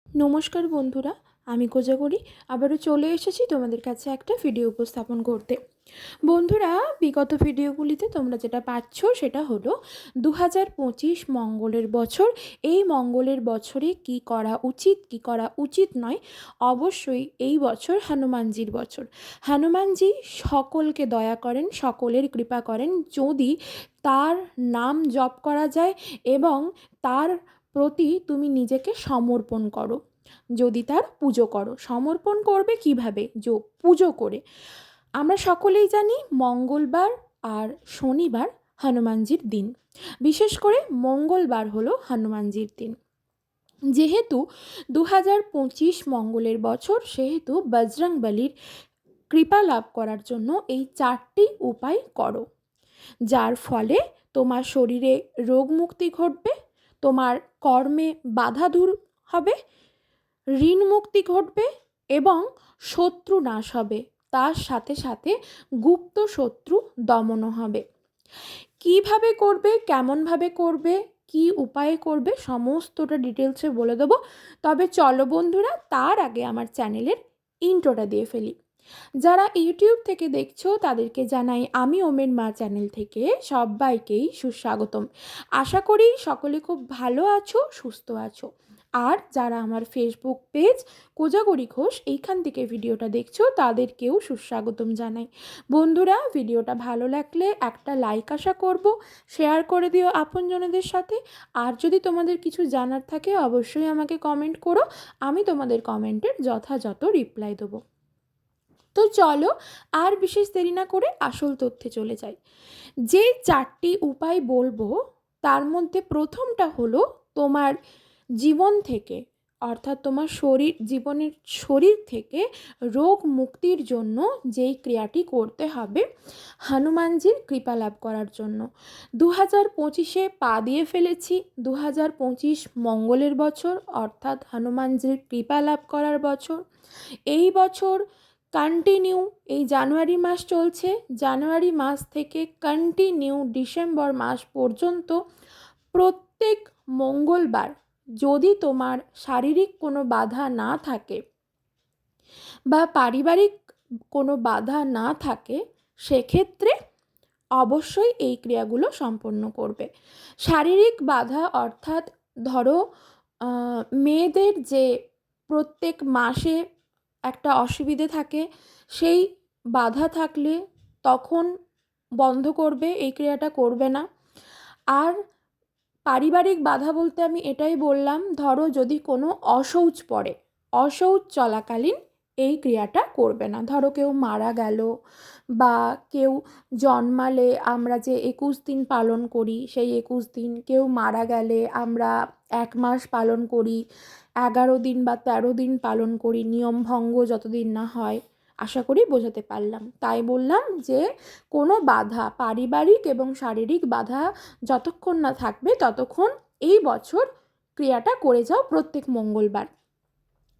নমস্কার বন্ধুরা, আমি কোজাগরি আবারও চলে এসেছি তোমাদের কাছে একটা ভিডিও উপস্থাপন করতে। বন্ধুরা, বিগত ভিডিওগুলিতে তোমরা যেটা পাচ্ছ সেটা হলো 2025 মঙ্গলের বছর। এই মঙ্গলের বছরে কি করা উচিত, কি করা উচিত নয়। অবশ্যই এই বছর হনুমানজির বছর। হনুমানজি সকলকে দয়া করেন, সকলের কৃপা করেন যদি তার নাম জপ করা যায় এবং তার প্রতি তুমি নিজেকে সমর্পণ করো, যদি তার পুজো করো। সমর্পণ করবে কিভাবে? পুজো করে। আমরা সকলেই জানি মঙ্গলবার আর শনিবার হনুমানজির দিন। বিশেষ করে মঙ্গলবার হলো হনুমানজির দিন। যেহেতু 2025 মঙ্গলের বছর, সেহেতু বজরংবলীর কৃপা লাভ করার জন্য এই 4টি উপায় করো, যার ফলে তোমার শরীরে রোগ মুক্তি ঘটবে, তোমার কর্মে বাধা দূর হবে, ঋণ মুক্তি ঘটবে এবং শত্রু নাশ হবে। তার সাথে সাথে গুপ্ত শত্রু দমনও হবে। কিভাবে করবে, কেমনভাবে করবে, কি উপায়ে করবে, সমস্তটা ডিটেলসে বলে দেবো। তবে চলো বন্ধুরা, তার আগে আমার চ্যানেলের ইন্ট্রোটা দিয়ে ফেলি। যারা ইউটিউব থেকে দেখছো তাদেরকে জানাই আমি ওমের মা চ্যানেল থেকে সবাইকেই সুস্বাগতম। আশা করি সকলে খুব ভালো আছো, সুস্থ আছো। আর যারা আমার ফেসবুক পেজ কোজাগরি ঘোষ এইখান থেকে ভিডিওটা দেখছো তাদেরকেও সুস্বাগতম জানাই। বন্ধুরা, ভিডিওটা ভালো লাগলে একটা লাইক আশা করব, শেয়ার করে দিও আপনজনদের সাথে। আর যদি তোমাদের কিছু জানার থাকে অবশ্যই আমাকে কমেন্ট করো, আমি তোমাদের কমেন্টের যথাযথ রিপ্লাই দেবো। তো চলো আর বিশেষ দেরি না করে আসল তথ্যে চলে যাই। যে 4টি উপায় বলবো তার মধ্যে প্রথমটা হলো তোমার জীবন থেকে, অর্থাৎ তোমার শরীর থেকে রোগ মুক্তির জন্য যেই ক্রিয়াটি করতে হবে হনুমানজির কৃপা লাভ করার জন্য। 2025-এ পা দিয়ে ফেলেছি। 2025 মঙ্গলের বছর, অর্থাৎ হনুমানজির কৃপা লাভ করার বছর। এই বছর কন্টিনিউ, এই জানুয়ারি মাস চলছে, জানুয়ারি মাস থেকে কন্টিনিউ ডিসেম্বর মাস পর্যন্ত প্রত্যেক মঙ্গলবার, যদি তোমার শারীরিক কোনো বাধা না থাকে বা পারিবারিক কোনো বাধা না থাকে, সেক্ষেত্রে অবশ্যই এই ক্রিয়াগুলো সম্পন্ন করবে। শারীরিক বাধা অর্থাৎ ধরো মেয়েদের যে প্রত্যেক মাসে একটা অসুবিধে থাকে, সেই বাধা থাকলে তখন বন্ধ করবে, এই ক্রিয়াটা করবে না। আর পারিবারিক বাধা বলতে আমি এটাই বললাম, ধরো যদি কোনো অশৌচ পড়ে, অশৌচ চলাকালীন এই ক্রিয়াটা করবে না। ধরো কেউ মারা গেল বা কেউ জন্মালে আমরা যে 21 দিন পালন করি সেই 21 দিন, কেউ মারা গেলে আমরা 1 মাস পালন করি, 11 দিন বা 13 দিন পালন করি, নিয়ম ভঙ্গ যতদিন না হয়। আশা করি বোঝাতে পারলাম। তাই বললাম যে কোনো বাধা, পারিবারিক এবং শারীরিক বাধা যতক্ষণ না থাকবে ততক্ষণ এই বছর ক্রিয়াটা করে যাও প্রত্যেক মঙ্গলবার।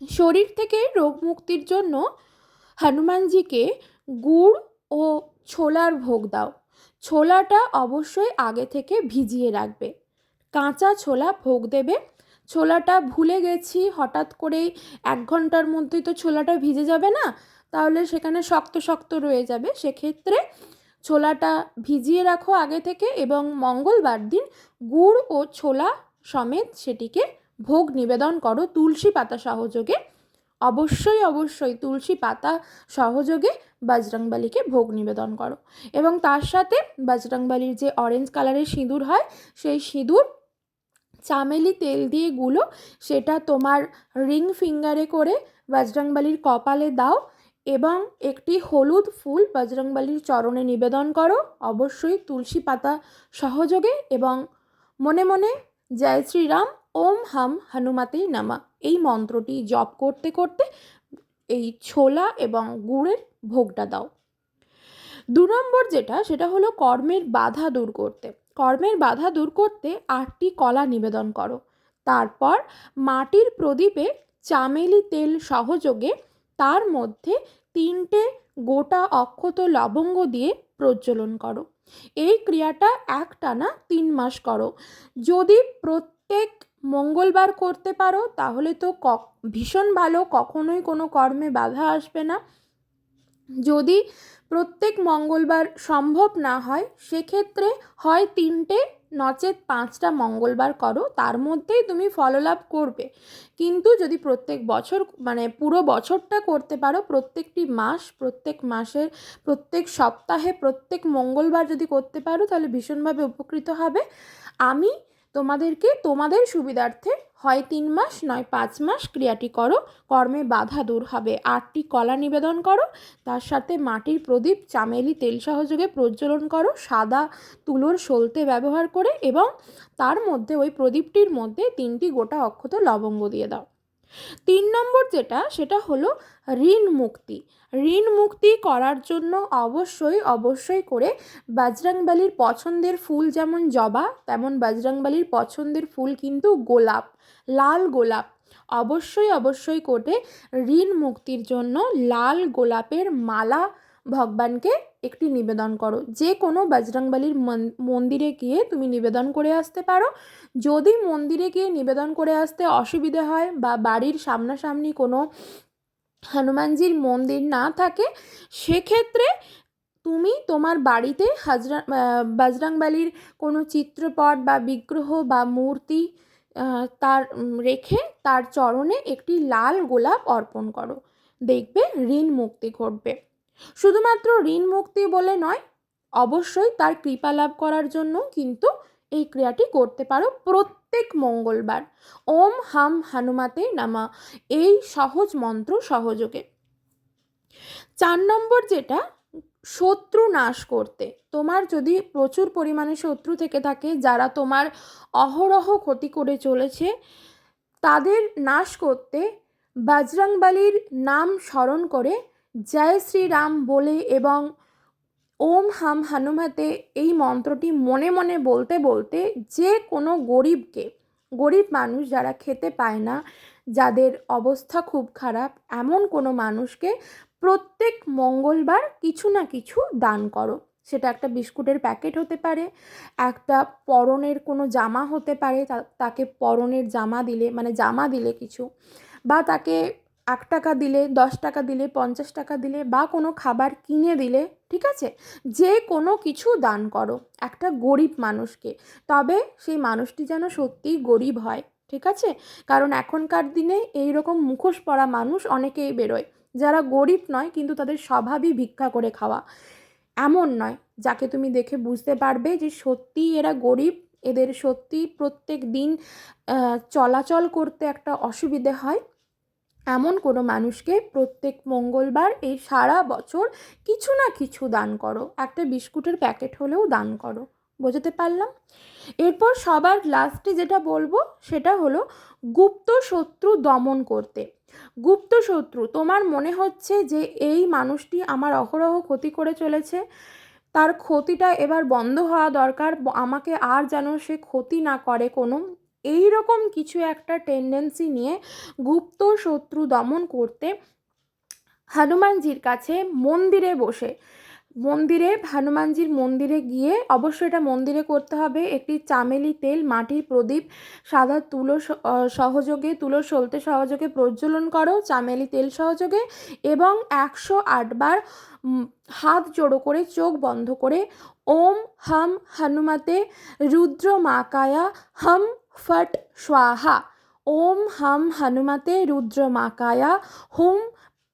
শরীর থেকে রোগ মুক্তির জন্য হনুমানজিকে গুড় ও ছোলার ভোগ দাও। ছোলাটা অবশ্যই আগে থেকে ভিজিয়ে রাখবে। কাঁচা ছোলা ভোগ দেবে। ছোলাটা ভুলে গেছি হঠাৎ করেই 1 ঘন্টার মধ্যেই তো ছোলাটা ভিজে যাবে না, তাহলে সেখানে শক্ত শক্ত রয়ে যাবে। সেক্ষেত্রে ছোলাটা ভিজিয়ে রাখো আগে থেকে এবং মঙ্গলবার দিন গুড় ও ছোলা সমেত সেটিকে ভোগ নিবেদন করো তুলসী পাতা সহযোগে। অবশ্যই অবশ্যই তুলসী পাতা সহযোগে বজরংবলীকে ভোগ নিবেদন করো এবং তার সাথে বজরংবলীর যে অরেঞ্জ কালারের সিঁদুর হয় সেই সিঁদুর চামেলি তেল দিয়ে গুলো, সেটা তোমার রিং ফিঙ্গারে করে বজরংবলীর কপালে দাও এবং একটি হলুদ ফুল বজরংবলীর চরণে নিবেদন করো, অবশ্যই তুলসী পাতা সহযোগে। এবং মনে মনে জয় শ্রীরাম, ওম হাম হনুমতে নমঃ এই মন্ত্রটি জপ করতে করতে এই ছোলা এবং গুড়ের ভোগটা দাও। 2 নম্বর যেটা, সেটা হলো কর্মের বাধা দূর করতে। কর্মের বাধা দূর করতে 8টি কলা নিবেদন করো। তারপর মাটির প্রদীপে চামেলি তেল সহযোগে তার মধ্যে 3টে গোটা অক্ষত লবঙ্গ দিয়ে প্রজ্বলন করো। এই ক্রিয়াটা একটানা 3 মাস করো। যদি প্রত্যেক মঙ্গলবার করতে পারো তাহলে তো ভীষণ ভালো, কখনোই কোনো কর্মে বাধা আসবে না। যদি প্রত্যেক মঙ্গলবার সম্ভব না হয় সেক্ষেত্রে হয় 3টে নচেত 5টা মঙ্গলবার করো, তার মধ্যেই তুমি ফললাভ করবে। কিন্তু যদি প্রত্যেক বছর মানে পুরো বছরটা করতে পারো, প্রত্যেকটি মাস, প্রত্যেক মাসের প্রত্যেক সপ্তাহে প্রত্যেক মঙ্গলবার যদি করতে পারো তাহলে ভীষণভাবে উপকৃত হবে। আমি তোমাদেরকে তোমাদের সুবিধার্থে হয় 3 মাস নয় 5 মাস ক্রিয়াটি করো, কর্মে বাধা দূর হবে। 8টি কলা নিবেদন করো, তার সাথে মাটির প্রদীপ চামেলি তেল সহযোগে প্রজ্বলন করো সাদা তুলোর সলতে ব্যবহার করে, এবং তার মধ্যে ওই প্রদীপটির মধ্যে 3টি গোটা অক্ষত লবঙ্গ দিয়ে দাও। 3 নম্বর যেটা, সেটা হলো ঋণ মুক্তি। ঋণ মুক্তি করার জন্য অবশ্যই করে বজরংবলীর পছন্দের ফুল যেমন জবা, তেমন বজরংবলীর পছন্দের ফুল কিন্তু গোলাপ, লাল গোলাপ। অবশ্যই করে ঋণ মুক্তির জন্য লাল গোলাপের মালা ভগবানকে একটি নিবেদন করো। যে কোনো বজরংবলীর মন্দিরে গিয়ে তুমি নিবেদন করে আসতে পারো। যদি মন্দিরে গিয়ে নিবেদন করে আসতে অসুবিধে হয় বা বাড়ির সামনাসামনি কোনো হনুমানজির মন্দির না থাকে, সেক্ষেত্রে তুমি তোমার বাড়িতে বজরংবলীর কোনো চিত্রপট বা বিগ্রহ বা মূর্তি তার রেখে তার চরণে একটি লাল গোলাপ অর্পণ করো, দেখবে ঋণ মুক্তি ঘটবে। শুধুমাত্র ঋণ মুক্তি বলে নয়, অবশ্যই তার কৃপা লাভ করার জন্য কিন্তু এই ক্রিয়াটি করতে পারো প্রত্যেক মঙ্গলবার। ওম হাম হনুমাতে নামা এই সহজ মন্ত্র সহযোগে। 4 নম্বর যেটা, শত্রু নাশ করতে। তোমার যদি প্রচুর পরিমাণে শত্রু থেকে থাকে যারা তোমার অহরহ ক্ষতি করে চলেছে, তাদের নাশ করতে বজরংবলীর নাম স্মরণ করে জয় শ্রীরাম বলে এবং ওম হাম হনুমতে এই মন্ত্রটি মনে মনে বলতে বলতে যে কোনো গরিব মানুষ যারা খেতে পায় না, যাদের অবস্থা খুব খারাপ, এমন কোনো মানুষকে প্রত্যেক মঙ্গলবার কিছু না কিছু দান করো। সেটা একটা বিস্কুটের প্যাকেট হতে পারে, একটা পরনের কোনো জামা হতে পারে, তাকে পরনের জামা দিলে মানে জামা দিলে কিছু, বা তাকে 1 টাকা দিলে, 10 টাকা দিলে, 50 টাকা দিলে, বা কোনো খাবার কিনে দিলে, ঠিক আছে? যে কোনো কিছু দান করো একটা গরিব মানুষকে, তবে সেই মানুষটি যেন সত্যিই গরিব হয়, ঠিক আছে? কারণ এখনকার দিনে এই রকম মুখোশ পরা মানুষ অনেকেই বেরোয়, যারা গরিব নয় কিন্তু তাদের স্বভাবই ভিক্ষা করে খাওয়া। এমন নয়, যাকে তুমি দেখে বুঝতে পারবে যে সত্যিই এরা গরিব, এদের সত্যি প্রত্যেক দিন চলাচল করতে একটা অসুবিধে হয়, এমন কোনো মানুষকে প্রত্যেক মঙ্গলবার এই সারা বছর কিছু না কিছু দান করো, একটা বিস্কুটের প্যাকেট হলেও দান করো। বোঝাতে পারলাম? এরপর সবার লাস্টে যেটা বলবো সেটা হলো গুপ্ত শত্রু দমন করতে। গুপ্ত শত্রু, তোমার মনে হচ্ছে যে এই মানুষটি আমার অহরহ ক্ষতি করে চলেছে, তার ক্ষতিটা এবার বন্ধ হওয়া দরকার, আমাকে আর যেন সে ক্ষতি না করে কোনো, এই রকম কিছু একটা টেন্ডেন্সি নিয়ে গুপ্ত শত্রু দমন করতে হনুমানজির কাছে হনুমানজির মন্দিরে গিয়ে, অবশ্যই এটা মন্দিরে করতে হবে, একটি চামেলি তেল মাটির প্রদীপ সাদা তুলোর সলতে সহযোগে প্রজ্বলন করো চামেলি তেল সহযোগে, এবং 108 বার হাত জোড়ো করে চোখ বন্ধ করে ওম হাম হনুমতে রুদ্রমাকায়া হম ফট স্বাহা, ওম হাম হনুমতে রুদ্রমাকায়া হুম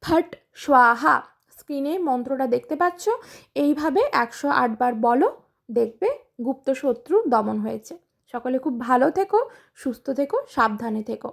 ফট স্বাহা, স্ক্রিনে মন্ত্রটা দেখতে পাচ্ছ, এইভাবে 108 বার বলো, দেখবে গুপ্ত শত্রু দমন হয়েছে। সকলে খুব ভালো থেকো, সুস্থ থেকো, সাবধানে থেকো।